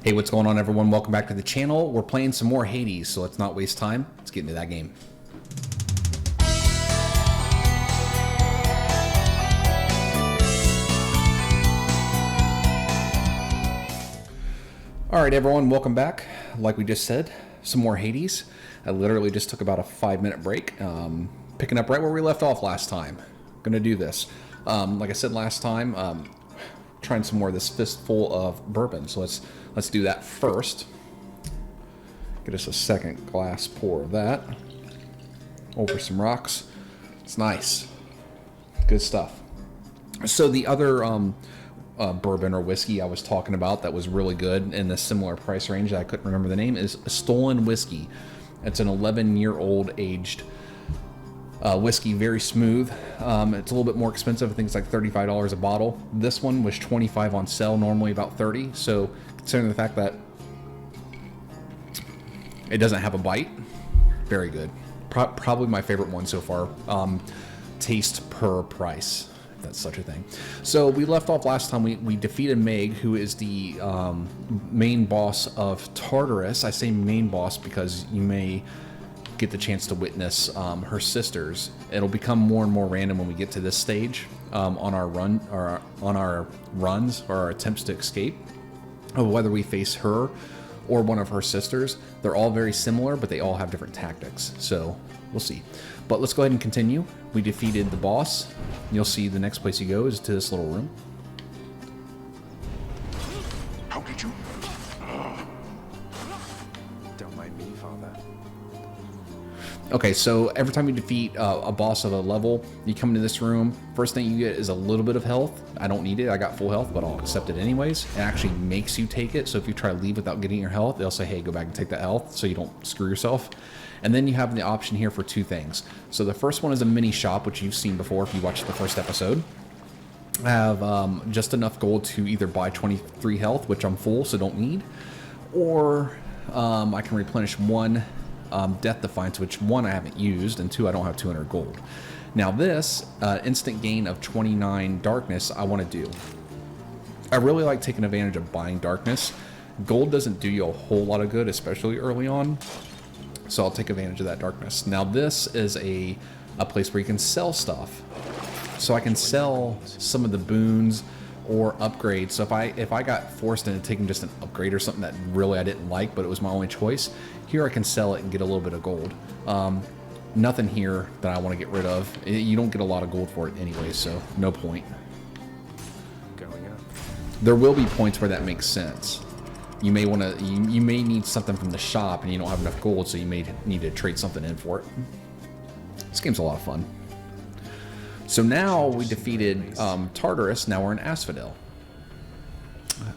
Hey, what's going on, everyone? Welcome back to the channel. We're playing some more Hades, so let's not waste time. Let's get into that game. All right, everyone, welcome back. Like we just said, some more Hades. I literally just took about a 5-minute break, picking up right where we left off last time. Gonna do this. Like I said last time, trying some more of this fistful of bourbon. So let's do that first. Get us a second glass pour of that over some rocks. It's nice, good stuff. So the other bourbon or whiskey I was talking about that was really good in the similar price range that I couldn't remember the name is Stolen Whiskey. It's an 11-year-old aged whiskey, very smooth. It's a little bit more expensive. I think it's like $35 a bottle. This one was $25 on sale, normally about $30. So considering the fact that it doesn't have a bite, very good. Probably my favorite one so far. Taste per price, if that's such a thing. So we left off last time. We defeated Meg, who is the main boss of Tartarus. I say main boss because you may get the chance to witness her sisters. It'll become more and more random when we get to this stage on our run or on our runs or our attempts to escape, whether we face her or one of her sisters. They're all very similar, but they all have different tactics, so we'll see. But let's go ahead and continue. We defeated the boss. You'll see the next place you go is to this little room. How did you? Don't mind me, Father. Okay, so every time you defeat a boss of a level, you come into this room. First thing you get is a little bit of health. I don't need it. I got full health, but I'll accept it anyways. It actually makes you take it. So if you try to leave without getting your health, they'll say, hey, go back and take that health so you don't screw yourself. And then you have the option here for two things. So the first one is a mini shop, which you've seen before if you watched the first episode. I have just enough gold to either buy 23 health, which I'm full, so don't need, or I can replenish one Death Defiance, which one I haven't used, and two I don't have 200 gold. Now this instant gain of 29 darkness I want to do. I really like taking advantage of buying darkness. Gold doesn't do you a whole lot of good, especially early on, so I'll take advantage of that darkness. Now this is a place where you can sell stuff, so I can sell some of the boons or upgrades. So if I got forced into taking just an upgrade or something that really I didn't like, but it was my only choice, here I can sell it and get a little bit of gold. Nothing here that I want to get rid of. You don't get a lot of gold for it anyway, so no point. Going up. There will be points where that makes sense. You may want to. You may need something from the shop, and you don't have enough gold, so you may need to trade something in for it. This game's a lot of fun. So now we defeated Tartarus. Now we're in Asphodel.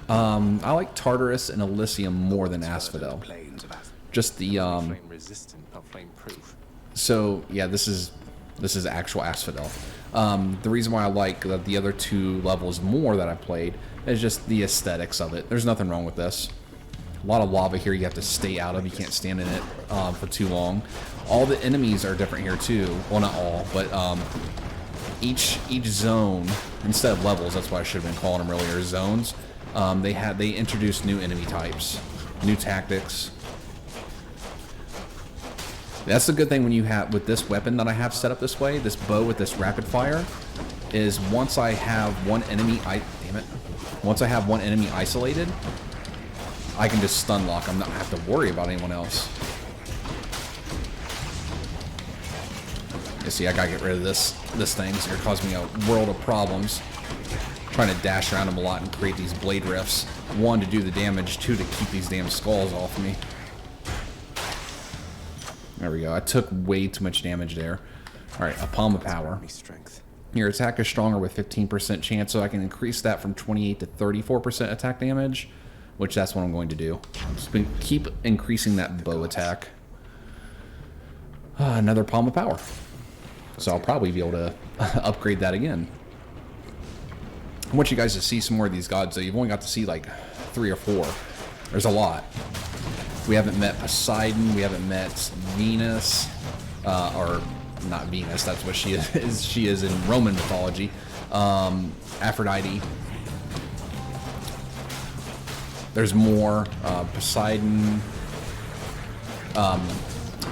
I like Tartarus and Elysium more than Asphodel. Just the Flame resistant, not flame proof. So yeah, this is actual Asphodel. The reason why I like the other two levels more that I played is just the aesthetics of it. There's nothing wrong with this. A lot of lava here you have to stay out of. You can't stand in it for too long. All the enemies are different here too. Well, not all, but each zone, instead of levels, that's why I should have been calling them earlier, zones. They introduced new enemy types, new tactics. That's the good thing when you have with this weapon that I have set up this way, this bow with this rapid fire, is once I have one enemy, once I have one enemy isolated, I can just stun lock. I'm not have to worry about anyone else. You see, I gotta get rid of this thing. It's gonna cause me a world of problems. Trying to dash around them a lot and create these blade rifts. One, to do the damage. Two, to keep these damn skulls off me. There we go. I took way too much damage there. Alright, a Palm of Power. Your attack is stronger with 15% chance, so I can increase that from 28 to 34% attack damage, which that's what I'm going to do. Just keep increasing that bow attack. Another Palm of Power. So I'll probably be able to upgrade that again. I want you guys to see some more of these gods, though. You've only got to see like 3 or 4. There's a lot. We haven't met Poseidon. We haven't met Venus. Or not Venus. That's what she is. She is in Roman mythology. Aphrodite. There's more. Poseidon,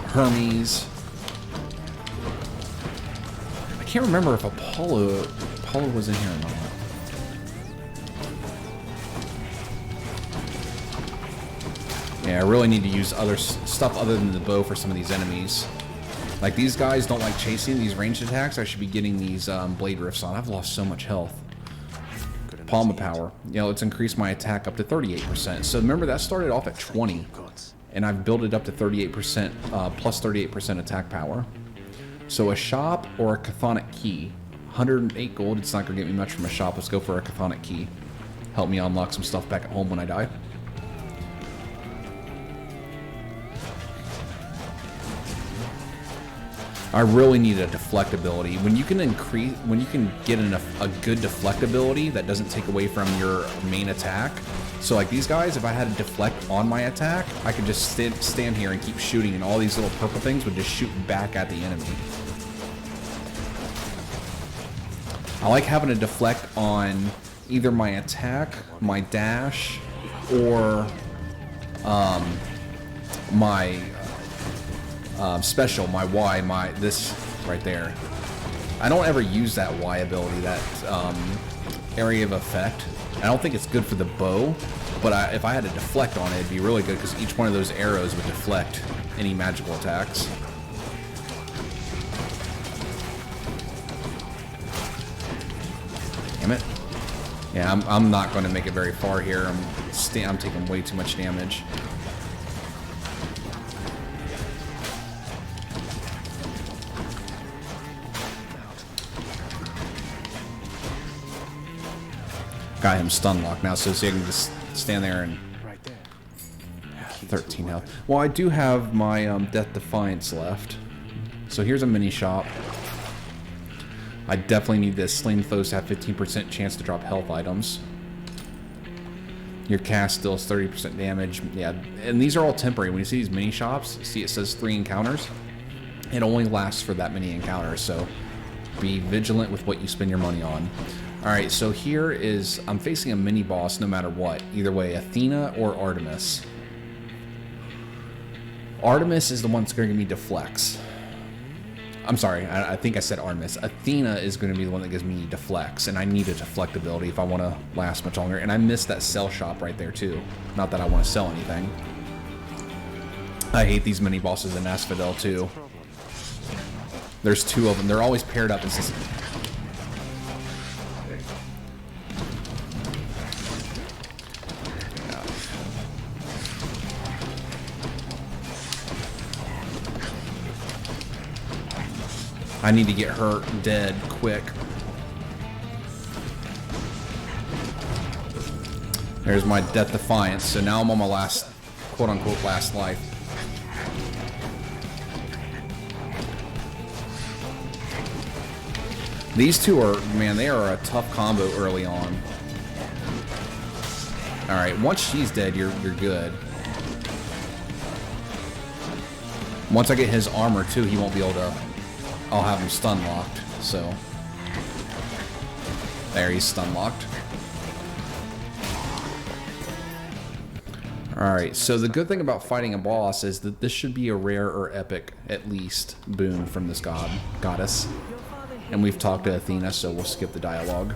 Hermes. I can't remember if Apollo was in here or not. Yeah, I really need to use other stuff other than the bow for some of these enemies. Like, these guys don't like chasing these ranged attacks. I should be getting these blade rifts on. I've lost so much health. Palm of Power. You know, let's increase my attack up to 38%. So remember, that started off at 20. And I've built it up to 38%, plus 38% attack power. So a shop or a chthonic key. 108 gold. It's not going to get me much from a shop. Let's go for a chthonic key. Help me unlock some stuff back at home when I die. I really need a deflect ability. When you can get a good deflect ability that doesn't take away from your main attack. So like these guys, if I had a deflect on my attack, I could just stand here and keep shooting, and all these little purple things would just shoot back at the enemy. I like having a deflect on either my attack, my dash, or my special, my Y, this right there. I don't ever use that Y ability, that area of effect. I don't think it's good for the bow, but if I had a deflect on it, it'd be really good because each one of those arrows would deflect any magical attacks. Damn it. Yeah, I'm not going to make it very far here. I'm taking way too much damage. Got him stun locked now, so he can just stand there and... Right there. 13 health. Well, I do have my Death Defiance left. So here's a mini shop. I definitely need this. Slain foes have 15% chance to drop health items. Your cast still is 30% damage. Yeah, and these are all temporary. When you see these mini shops, see it says 3 encounters. It only lasts for that many encounters, so be vigilant with what you spend your money on. Alright, so here is... I'm facing a mini boss no matter what. Either way, Athena or Artemis. Artemis is the one that's going to give me deflects. I'm sorry, I think I said Artemis. Athena is going to be the one that gives me deflects, and I need a deflect ability if I want to last much longer. And I missed that sell shop right there too. Not that I want to sell anything. I hate these mini bosses in Asphodel too. There's 2 of them. They're always paired up. It's just... I need to get her dead quick. There's my Death Defiance. So now I'm on my last, quote-unquote, last life. These two are, man, they are a tough combo early on. Alright, once she's dead, you're good. Once I get his armor, too, he won't be able to... I'll have him stun locked, so... There, he's stun locked. Alright, so the good thing about fighting a boss is that this should be a rare or epic, at least, boon from this goddess. And we've talked to Athena, so we'll skip the dialogue.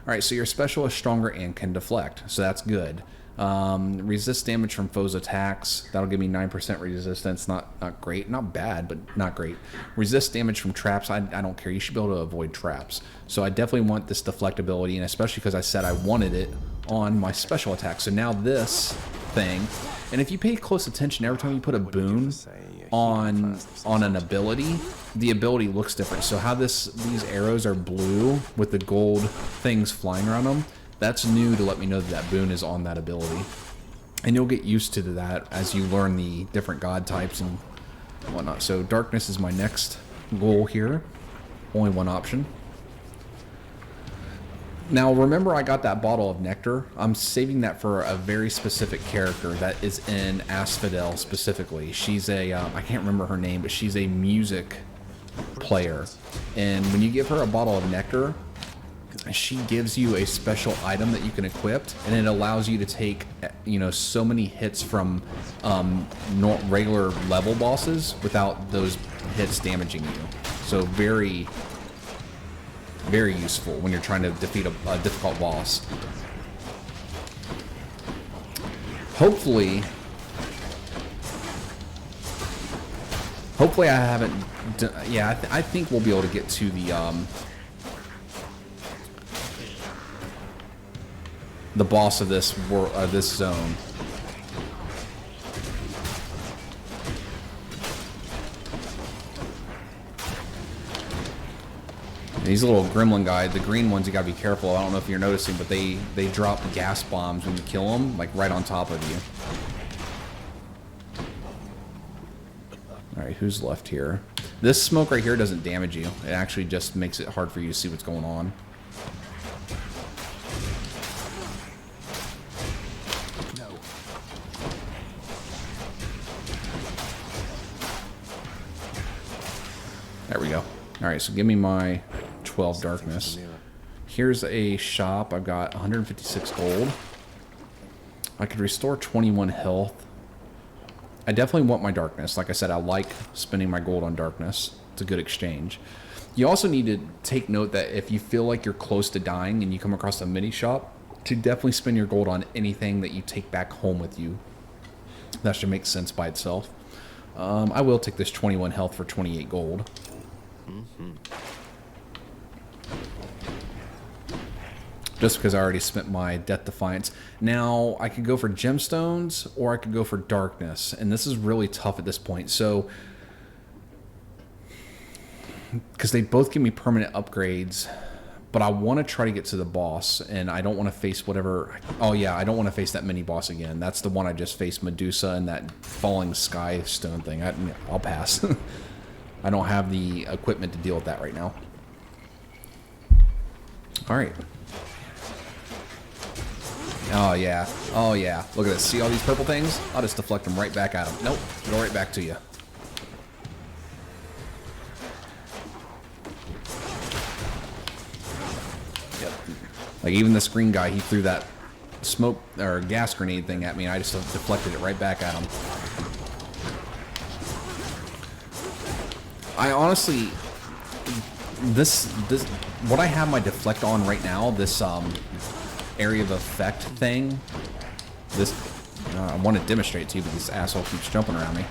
Alright, so your special is stronger and can deflect, so that's good. Resist damage from foes' attacks. That'll give me 9% resistance. Not great. Not bad, but not great. Resist damage from traps. I don't care. You should be able to avoid traps. So I definitely want this deflect ability, and especially because I said I wanted it on my special attack. So now this thing, and if you pay close attention, every time you put a boon on an ability, the ability looks different. So how these arrows are blue with the gold things flying around them, that's new to let me know that that boon is on that ability. And you'll get used to that as you learn the different god types and whatnot. So darkness is my next goal here. Only one option. Now remember, I got that bottle of nectar. I'm saving that for a very specific character that is in Asphodel specifically. She's a, I can't remember her name, but she's a music player. And when you give her a bottle of nectar, she gives you a special item that you can equip, and it allows you to take, you know, so many hits from regular level bosses without those hits damaging you. So very, very useful when you're trying to defeat a difficult boss. Hopefully I haven't. Yeah, I think we'll be able to get to the boss of this this zone. These little gremlin guys, the green ones, you gotta be careful. I don't know if you're noticing, but they drop gas bombs when you kill them, like right on top of you. All right, who's left here? This smoke right here doesn't damage you. It actually just makes it hard for you to see what's going on. No. There we go. All right, so give me my 12 darkness. Here's a shop. I've got 156 gold. I could restore 21 health. I definitely want my darkness. Like I said, I like spending my gold on darkness. It's a good exchange. You also need to take note that if you feel like you're close to dying and you come across a mini shop, to definitely spend your gold on anything that you take back home with you. That should make sense by itself. I will take this 21 health for 28 gold. Just because I already spent my Death Defiance. Now, I could go for gemstones, or I could go for darkness. And this is really tough at this point. So, because they both give me permanent upgrades, but I want to try to get to the boss, and I don't want to face whatever... Oh yeah, I don't want to face that mini boss again. That's the one I just faced, Medusa, and that falling sky stone thing. I'll pass. I don't have the equipment to deal with that right now. Alright. Oh yeah, oh yeah. Look at this. See all these purple things? I'll just deflect them right back at them. Nope, go right back to you. Yep. Like even this green guy, he threw that smoke or gas grenade thing at me, and I just deflected it right back at him. I honestly, this what I have my deflect on right now, this area of effect thing, this I want to demonstrate it to you, but this asshole keeps jumping around me.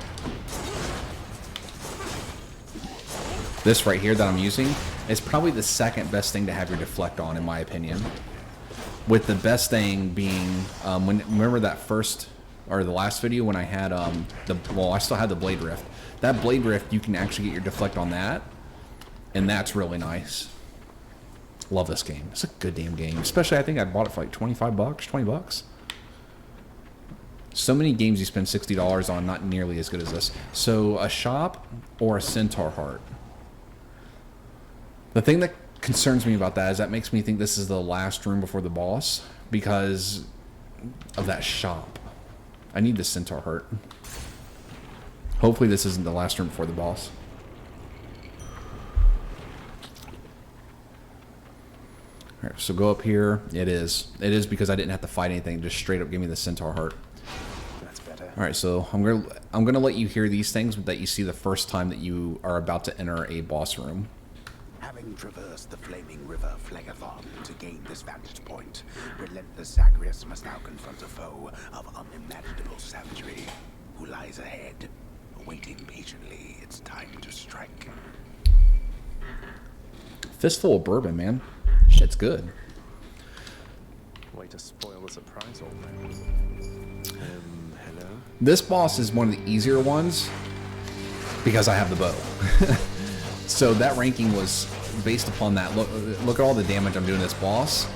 This right here that I'm using is probably the second best thing to have your deflect on, in my opinion. With the best thing being, remember that first or the last video when I had I still had the Blade Rift. That Blade Rift, you can actually get your deflect on that, and that's really nice. Love this game. It's a good damn game. Especially, I think I bought it for like 25 bucks, 20 bucks. So many games you spend $60 on, not nearly as good as this. So, a shop or a centaur heart. The thing that concerns me about that is that makes me think this is the last room before the boss because of that shop. I need the centaur heart. Hopefully this isn't the last room before the boss. Alright, so go up here. It is. It is because I didn't have to fight anything. Just straight up give me the centaur heart. That's better. Alright, so I'm gonna let you hear these things that you see the first time that you are about to enter a boss room. Having traversed the flaming river Phlegethon to gain this vantage point, relentless Zagreus must now confront a foe of unimaginable savagery who lies ahead, waiting patiently its time to strike. Fistful of bourbon, man. Shit's good. Way to spoil the surprise already. Hello? This boss is one of the easier ones because I have the bow. So that ranking was based upon that. Look at all the damage I'm doing to this boss.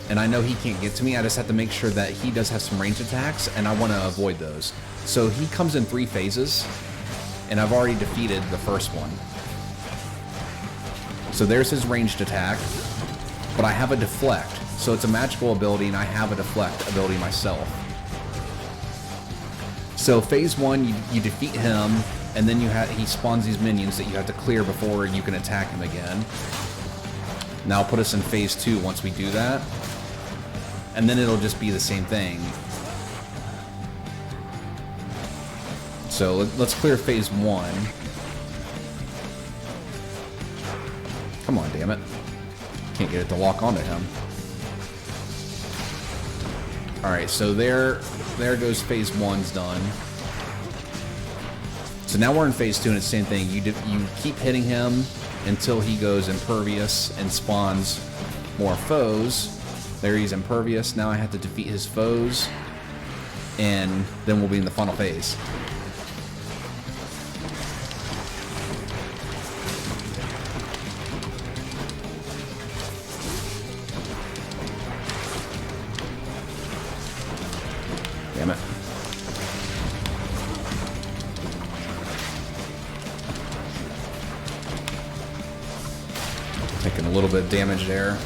And I know he can't get to me. I just have to make sure that he does have some ranged attacks, and I want to avoid those. So he comes in 3 phases, and I've already defeated the first one. So there's his ranged attack, but I have a deflect. So it's a magical ability, and I have a deflect ability myself. So phase 1, you defeat him, and then he spawns these minions that you have to clear before you can attack him again. Now I'll put us in phase 2 once we do that. And then it'll just be the same thing. So let's clear phase 1. Come on, damn it. Can't get it to lock onto him. Alright, so there goes phase 1's done. So now we're in phase 2 and it's the same thing. You keep hitting him until he goes impervious and spawns more foes. There, he's impervious. Now I have to defeat his foes. And then we'll be in the final phase. Damn it. Taking a little bit of damage there.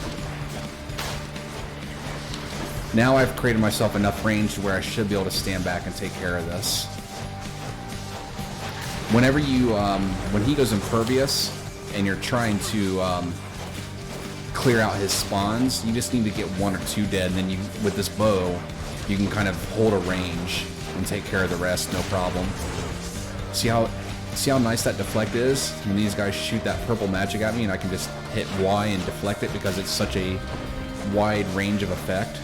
Now I've created myself enough range to where I should be able to stand back and take care of this. Whenever you, when he goes impervious and you're trying to clear out his spawns, you just need to get 1 or 2 dead, and then you, with this bow, you can kind of hold a range and take care of the rest, no problem. See how nice that deflect is? When these guys shoot that purple magic at me and I can just hit Y and deflect it because it's such a wide range of effect.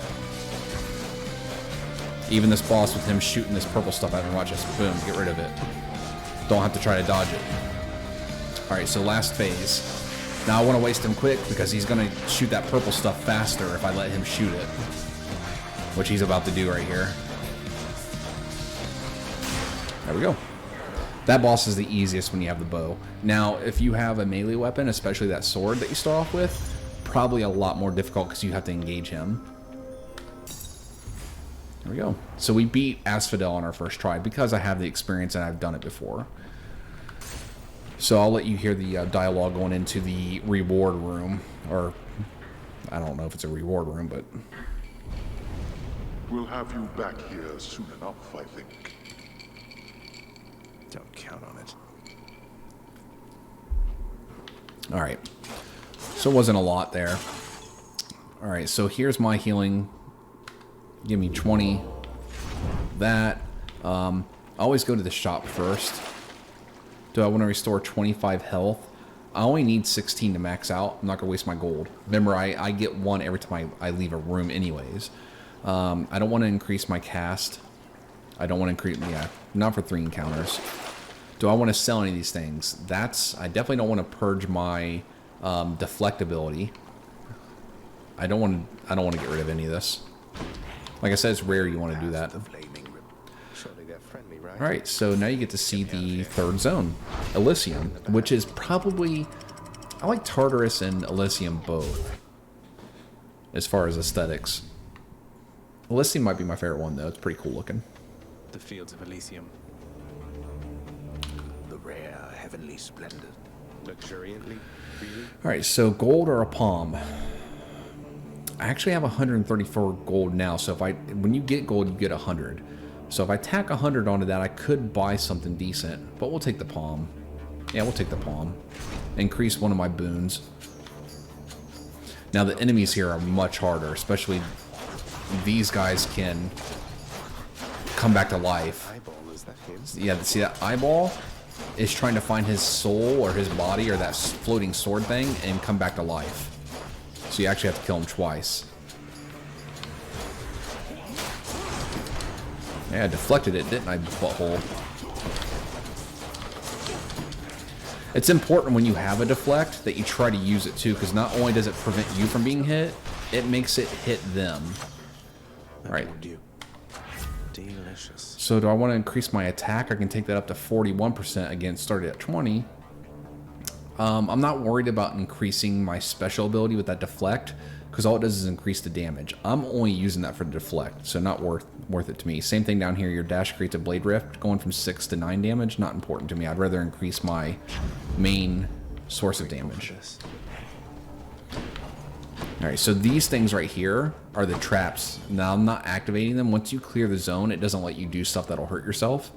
Even this boss with him shooting this purple stuff at me, watch this, boom, get rid of it. Don't have to try to dodge it. Alright, so last phase. Now I want to waste him quick because he's going to shoot that purple stuff faster if I let him shoot it. Which he's about to do right here. There we go. That boss is the easiest when you have the bow. Now, if you have a melee weapon, especially that sword that you start off with, probably a lot more difficult because you have to engage him. There we go. So we beat Asphodel on our first try because I have the experience and I've done it before. So I'll let you hear the dialogue going into the reward room. Or, I don't know if it's a reward room, but... We'll have you back here soon enough, I think. Don't count on it. Alright. So it wasn't a lot there. Alright, so here's my healing. Give me 20. That. I always go to the shop first. Do I want to restore 25 health? I only need 16 to max out. I'm not going to waste my gold. Remember, I get 1 every time I leave a room anyways. I don't want to increase my cast. I don't want to increase... Yeah, not for 3 encounters. Do I want to sell any of these things? I definitely don't want to purge my deflect ability. I don't want to get rid of any of this. Like I said, it's rare you want to do that. Surely they're friendly, right? Alright, so now you get to see the 3rd zone, Elysium, which is probably... I like Tartarus and Elysium both, as far as aesthetics. Elysium might be my favorite one, though. It's pretty cool looking. The fields of Elysium. The rare, heavenly splendor. Luxuriantly, really? Alright, so gold or a palm? I actually have 134 gold now, so when you get gold, you get 100. So if I tack 100 onto that, I could buy something decent, but we'll take the palm. Yeah, we'll take the palm. Increase one of my boons. Now the enemies here are much harder, especially these guys can come back to life. Eyeball, is that him? Yeah, see that eyeball is trying to find his soul or his body or that floating sword thing and come back to life. So you actually have to kill him twice. Yeah, I deflected it, didn't I, butthole? It's important when you have a deflect that you try to use it too, because not only does it prevent you from being hit, it makes it hit them. Alright. Delicious. So do I want to increase my attack? I can take that up to 41%. Again, started at 20. I'm not worried about increasing my special ability with that deflect, because all it does is increase the damage. I'm only using that for the deflect, so not worth it to me. Same thing down here. Your dash creates a blade rift, going from 6 to 9 damage. Not important to me. I'd rather increase my main source of damage. Alright, so these things right here are the traps. Now, I'm not activating them. Once you clear the zone, it doesn't let you do stuff that'll hurt yourself.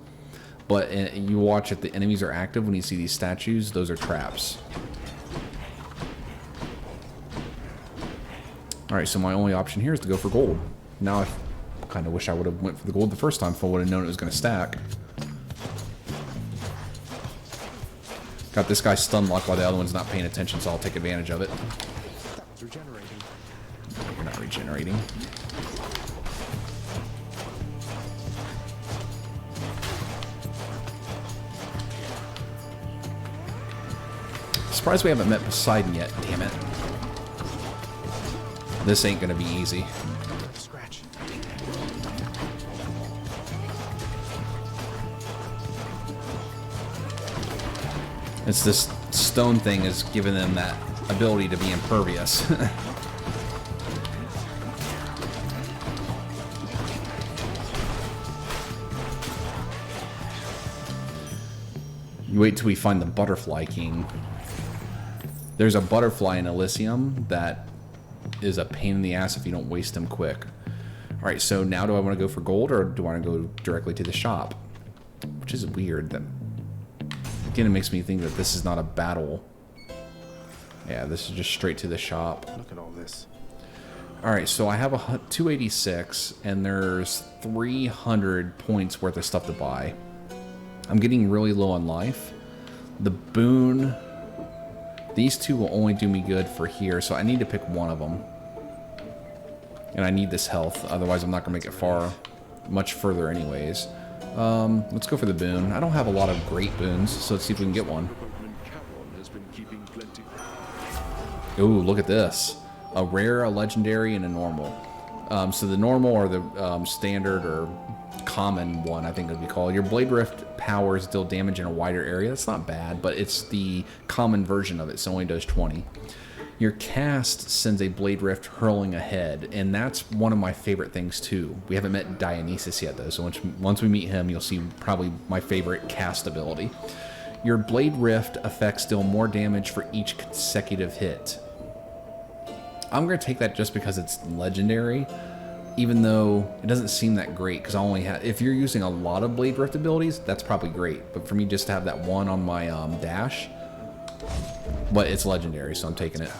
But you watch if the enemies are active when you see these statues, those are traps. Alright, so my only option here is to go for gold. Now I kind of wish I would have went for the gold the first time if I would have known it was going to stack. Got this guy stun locked while the other one's not paying attention, so I'll take advantage of it. That was regenerating. No, you're not regenerating. Surprised we haven't met Poseidon yet, damn it. This ain't gonna be easy. Scratch. It's this stone thing is giving them that ability to be impervious. You wait till we find the Butterfly King. There's a butterfly in Elysium that is a pain in the ass if you don't waste him quick. Alright, so now do I want to go for gold or do I want to go directly to the shop? Which is weird. That again, it makes me think that this is not a battle. Yeah, this is just straight to the shop. Look at all this. Alright, so I have a 286 and there's 300 points worth of stuff to buy. I'm getting really low on life. The boon... These two will only do me good for here, so I need to pick one of them. And I need this health, otherwise I'm not going to make it much further anyways. Let's go for the boon. I don't have a lot of great boons, so let's see if we can get one. Ooh, look at this. A rare, a legendary, and a normal. So the normal or the standard or common one, I think it would be called. Your Blade Rift powers deal damage in a wider area. That's not bad, but it's the common version of it, so it only does 20. Your cast sends a Blade Rift hurling ahead, and that's one of my favorite things too. We haven't met Dionysus yet though, so once we meet him, you'll see probably my favorite cast ability. Your Blade Rift effects deal more damage for each consecutive hit. I'm going to take that just because it's legendary, even though it doesn't seem that great, because I only have... If you're using a lot of Blade Rift abilities, that's probably great. But for me, just to have that one on my dash... But it's legendary, so I'm taking it.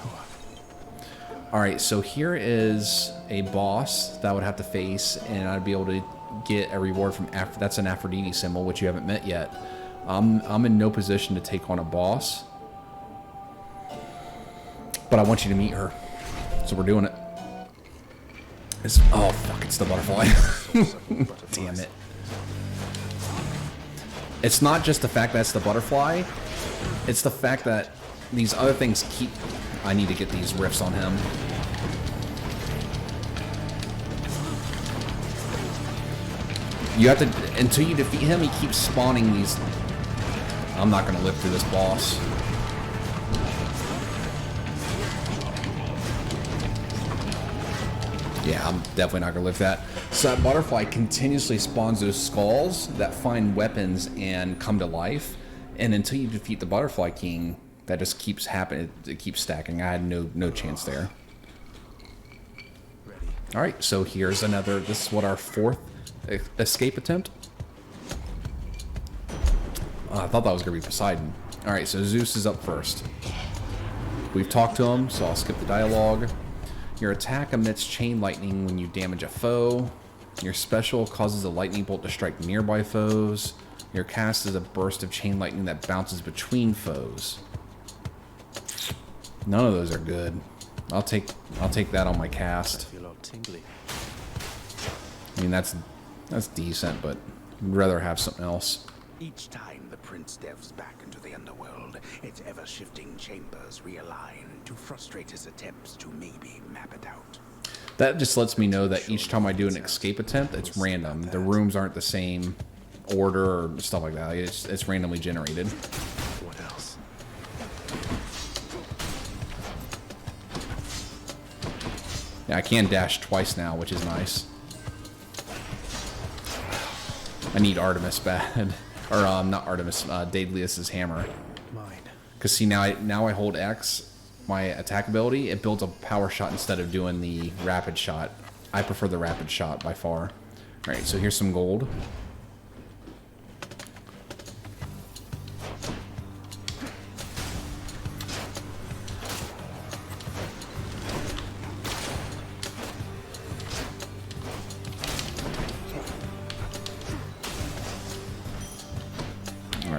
Alright, so here is a boss that I would have to face, and I'd be able to get a reward from... That's an Aphrodite symbol, which you haven't met yet. I'm in no position to take on a boss. But I want you to meet her. So we're doing it. Oh, fuck, it's the butterfly. Damn it. It's not just the fact that it's the butterfly. It's the fact that these other things keep... I need to get these riffs on him. You have to... Until you defeat him, he keeps spawning these... I'm not going to live through this boss. Yeah, I'm definitely not going to live that. So that butterfly continuously spawns those skulls that find weapons and come to life. And until you defeat the Butterfly King, that just keeps happening. It keeps stacking. I had no chance there. Alright, so here's another... This is what our fourth escape attempt. I thought that was going to be Poseidon. Alright, so Zeus is up first. We've talked to him, so I'll skip the dialogue. Your attack emits chain lightning when you damage a foe. Your special causes a lightning bolt to strike nearby foes. Your cast is a burst of chain lightning that bounces between foes. None of those are good. I'll take that on my cast. I feel all tingly. I mean that's decent, but I'd rather have something else. Each time the prince delves back into the underworld, its ever-shifting chambers realign to frustrate his attempts to maybe map it out. That just lets me know that each time I do an escape attempt, it's random. The rooms aren't the same order or stuff like that. It's randomly generated. What else? Yeah, I can dash twice now, which is nice. I need Artemis bad. Or, not Artemis, Daedalus' hammer. Mine. Because see, now I hold X, my attack ability, it builds a power shot instead of doing the rapid shot. I prefer the rapid shot by far. Alright, so here's some gold.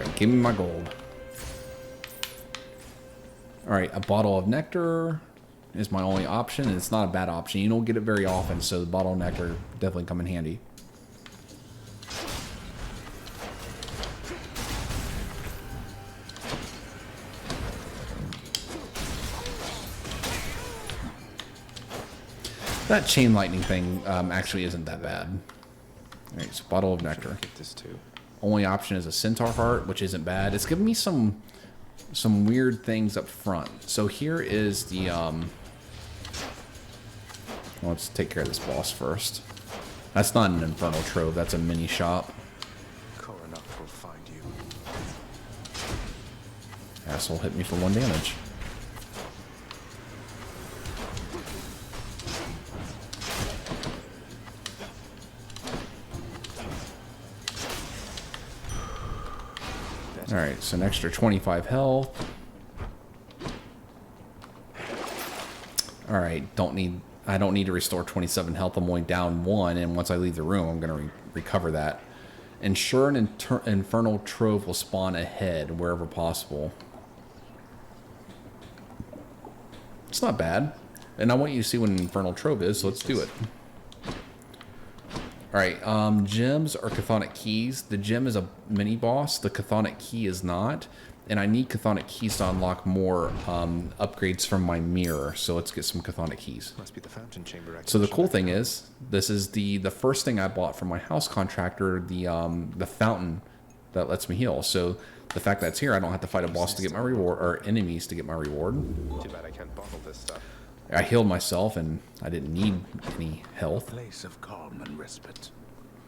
Alright, give me my gold. Alright, a bottle of nectar is my only option, and it's not a bad option. You don't get it very often, so the bottle of nectar definitely come in handy. That chain lightning thing actually isn't that bad. Alright, so bottle of nectar. Get this too. Only option is a centaur heart, which isn't bad. It's giving me some weird things up front. So here is the let's take care of this boss first. That's not an infernal trove, that's a mini shop. Coronoff will find you. Asshole hit me for 1 damage. Alright, so an extra 25 health. Alright, I don't need to restore 27 health. I'm only down 1, and once I leave the room, I'm going to recover that. Ensure an infernal trove will spawn ahead wherever possible. It's not bad. And I want you to see what an infernal trove is, so let's do it. Alright, gems are chthonic keys. The gem is a mini boss. The chthonic key is not. And I need chthonic keys to unlock more upgrades from my mirror. So let's get some chthonic keys. Must be the fountain chamber. So the cool thing is, this is the first thing I bought from my house contractor, the fountain that lets me heal. So the fact that it's here, I don't have to fight a boss to get my reward, or enemies to get my reward. Too bad I can't bottle this stuff. I healed myself, and I didn't need any health. Place of calm and respite.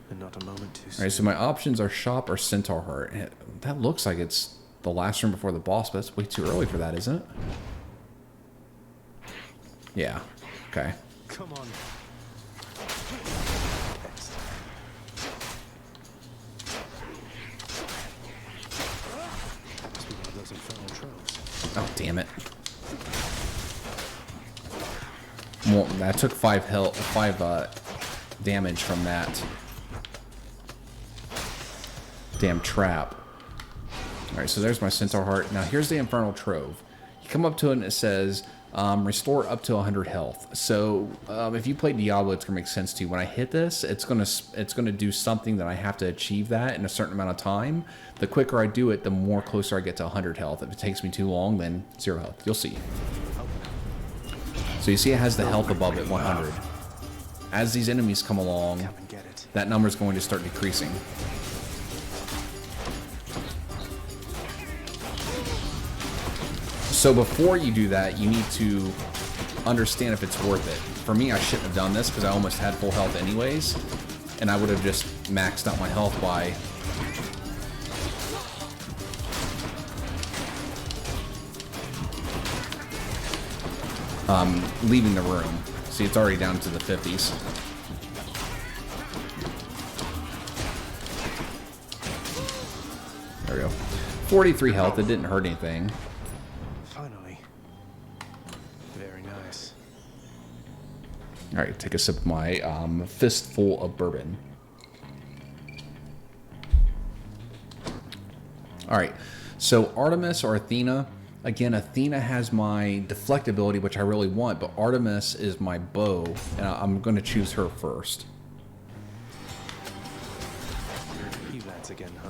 And not a moment too soon. Alright, so my options are shop or centaur heart. That looks like it's the last room before the boss, but it's way too early for that, isn't it? Yeah. Okay. Come on. Next. Must be one of those infernal troves. Oh, damn it. Well, that took 5 damage from that damn trap. Alright, so there's my centaur heart. Now here's the infernal trove. You come up to it and it says restore up to 100 health. So if you play Diablo, it's gonna make sense to you. When I hit this, it's gonna do something that I have to achieve that in a certain amount of time. The quicker I do it, the more closer I get to 100 health. If it takes me too long, then 0 health. You'll see. So you see it has the health above it, 100. As these enemies come along, that number is going to start decreasing. So before you do that, you need to understand if it's worth it. For me, I shouldn't have done this because I almost had full health anyways, and I would have just maxed out my health by leaving the room. See, it's already down to the 50s. There we go. 43 health. It didn't hurt anything. Finally. Very nice. All right, take a sip of my fistful of bourbon. All right, so Artemis or Athena. Again, Athena has my deflect ability, which I really want, but Artemis is my bow, and I'm going to choose her first. Events again, huh?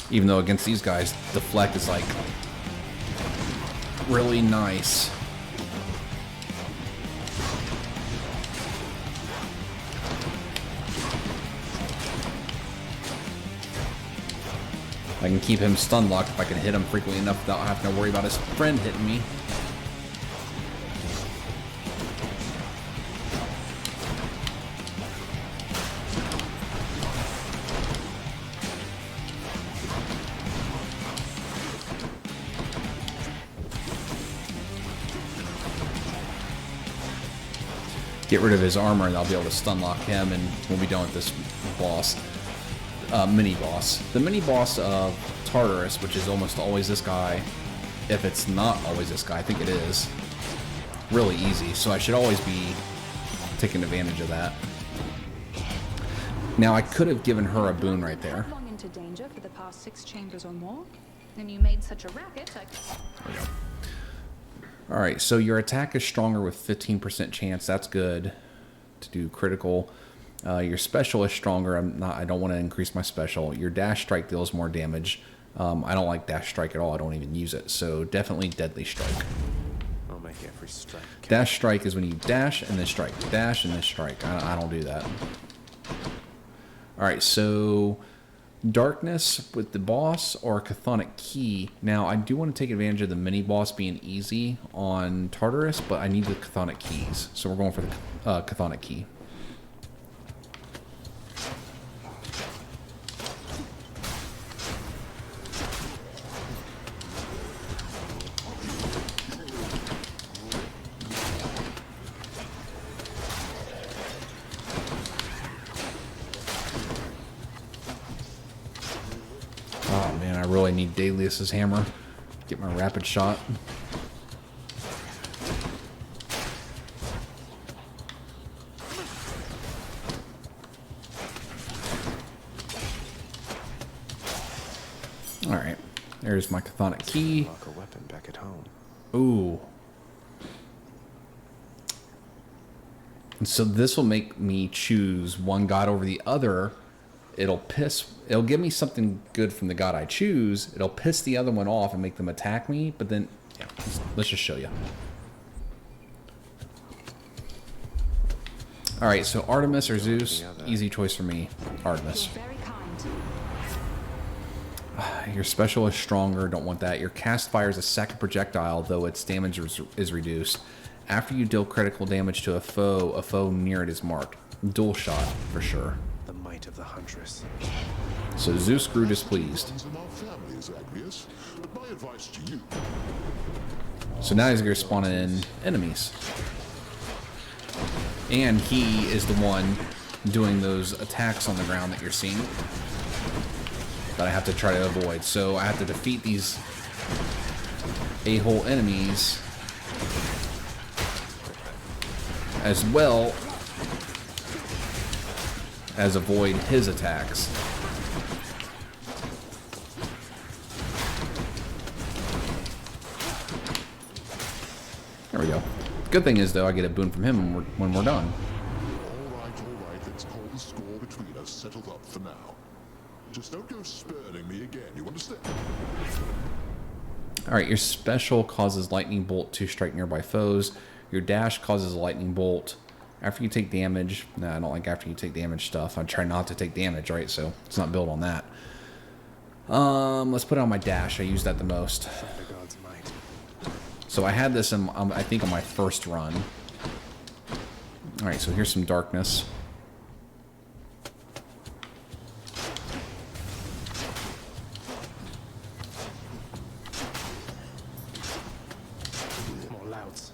Even though against these guys, deflect is like really nice. I can keep him stun locked if I can hit him frequently enough without having to worry about his friend hitting me. Get rid of his armor and I'll be able to stun lock him, and we'll be done with this boss. Mini boss. The mini boss of Tartarus, which is almost always this guy. If it's not always this guy, I think it is. Really easy, so I should always be taking advantage of that. Now I could have given her a boon right there. Long into danger for the past 6 chambers or more, and you made such a racket. There we go. All right, so your attack is stronger with 15% chance. That's good to do critical. Your special is stronger. I don't want to increase my special. Your dash strike deals more damage. I don't like dash strike at all. I don't even use it. So definitely deadly strike. I'll make every strike. Dash strike is when you dash and then strike. Dash and then strike. I don't do that. All right, so darkness with the boss or chthonic key. Now I do want to take advantage of the mini boss being easy on Tartarus, but I need the chthonic keys. So we're going for the chthonic key. I really need Dalius's hammer. Get my rapid shot. All right, there's my chthonic key. Lock a weapon back at home. Ooh. And so this will make me choose one god over the other. It'll give me something good from the god I choose. It'll piss the other one off and make them attack me, but then, yeah, let's just show you. All right, so Artemis or Zeus, easy choice for me. Artemis. You're very kind. Your special is stronger, don't want that. Your cast fires a second projectile, though its damage is reduced. After you deal critical damage to a foe near it is marked. Dual shot, for sure. The might of the huntress. So Zeus grew displeased. In our families, Agrius, but my advice to you. So now he's going to spawn in enemies. And he is the one doing those attacks on the ground that you're seeing that I have to try to avoid. So I have to defeat these a-hole enemies as well as avoid his attacks. There we go. Good thing is, though, I get a boon from him when we're done. All right, let's call the score between us settled up for now. Just don't go spurning me again, you understand? Alright, your special causes lightning bolt to strike nearby foes. Your dash causes a lightning bolt after you take damage. No, I don't like after you take damage stuff. I try not to take damage, right? So it's not built on that. Let's put it on my dash. I use that the most. The god's might. So I had this in, I think, on my first run. Alright, so here's some darkness. More louds.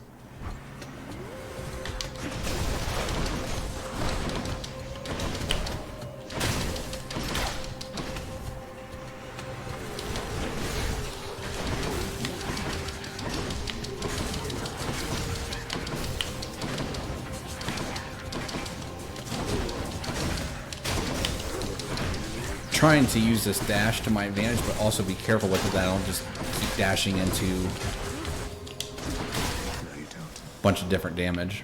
Trying to use this dash to my advantage, but also be careful with it that I don't just keep dashing into a bunch of different damage.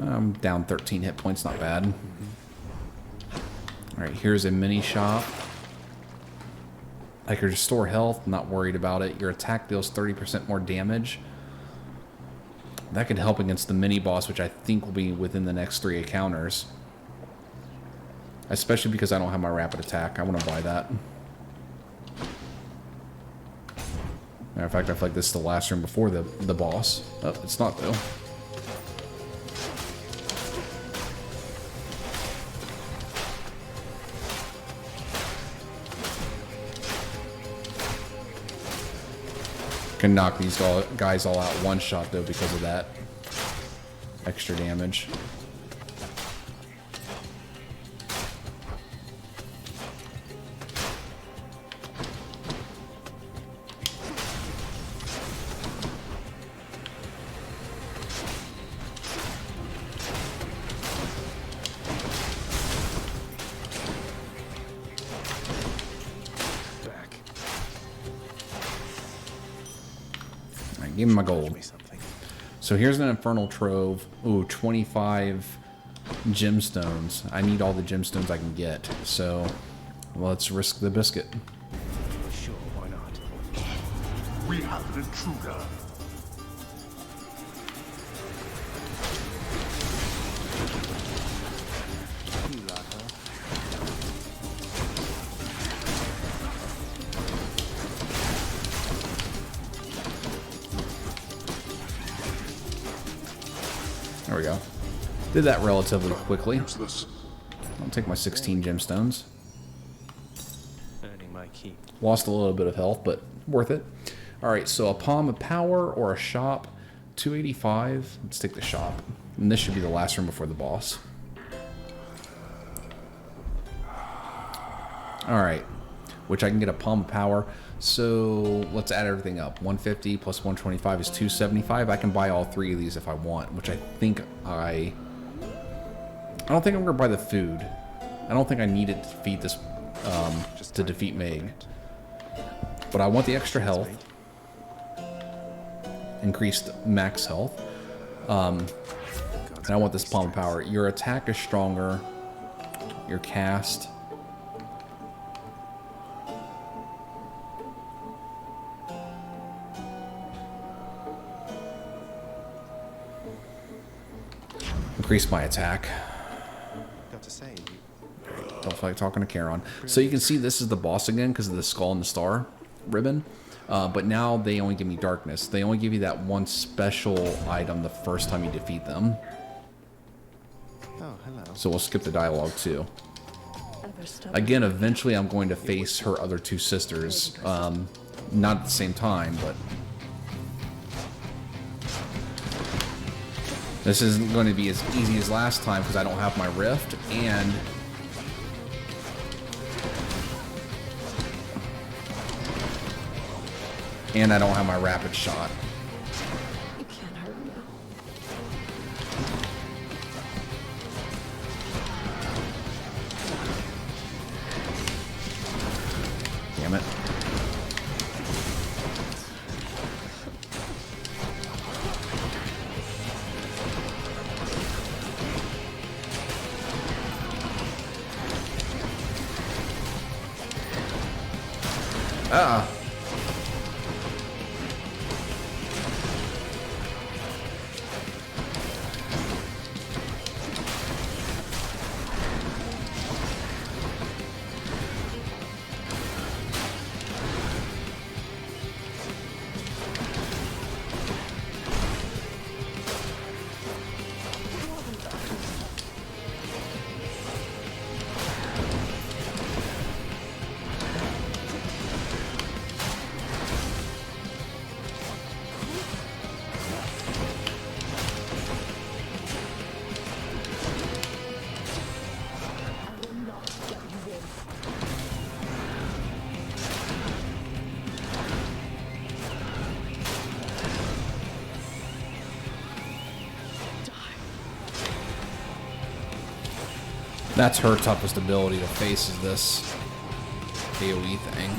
I'm down 13 hit points, not bad. Alright, here's a mini shop. I could restore health, not worried about it. Your attack deals 30% more damage. That could help against the mini boss, which I think will be within the next 3 encounters. Especially because I don't have my rapid attack. I want to buy that. Matter of fact, I feel like this is the last room before the boss. Oh, it's not, though. Can knock these guys all out one shot, though, because of that extra damage. Give me my gold. Me something. So here's an infernal trove. Ooh, 25 gemstones. I need all the gemstones I can get. So let's risk the biscuit. Sure, why not? We have an intruder. You lot, huh? There we go. Did that relatively quickly. Useless. I'll take my 16 gemstones. Earning my keep. Lost a little bit of health, but worth it. All right, so a palm of power or a shop, 285. Let's take the shop. And this should be the last room before the boss. All right, which I can get a palm of power. So let's add everything up. 150 plus 125 is 275. I can buy all three of these if I want, which I think I don't think I'm gonna buy the food. I don't think I need it to defeat this, to defeat Meg. But I want the extra health. Increased max health. And I want this palm of power. Your attack is stronger. Your cast. Increase my attack. Got to say, Don't feel like talking to Charon. So you can see this is the boss again because of the skull and the star ribbon. But now they only give me darkness. They only give you that one special item the first time you defeat them. oh, hello. So we'll skip the dialogue too. Again, eventually I'm going to face her other two sisters. Not at the same time, but... This isn't going to be as easy as last time because I don't have my rift, and... And I don't have my rapid shot. You can't hurt me. Damn it. Ah. That's her toughest ability to face is this AoE thing.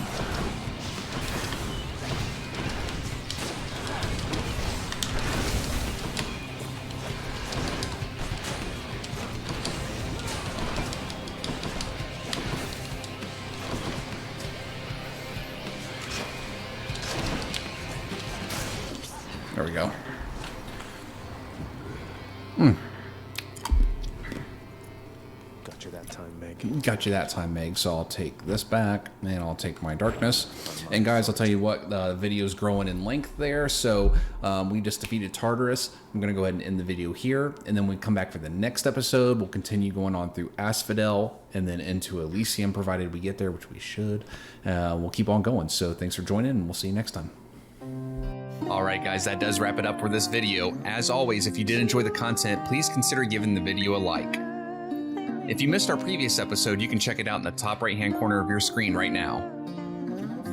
There we go. Got you that time, Meg. Got you that time, Meg. So I'll take this back, and I'll take my darkness. And guys, I'll tell you what, the video's growing in length there. So we just defeated Tartarus. I'm going to go ahead and end the video here. And then when we come back for the next episode, we'll continue going on through Asphodel and then into Elysium, provided we get there, which we should. We'll keep on going. So thanks for joining, and we'll see you next time. Alright guys, that does wrap it up for this video. As always, if you did enjoy the content, please consider giving the video a like. If you missed our previous episode, you can check it out in the top right hand corner of your screen right now.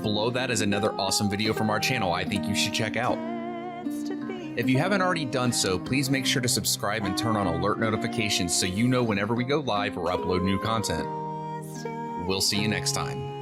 Below that is another awesome video from our channel I think you should check out. If you haven't already done so, please make sure to subscribe and turn on alert notifications so you know whenever we go live or upload new content. We'll see you next time.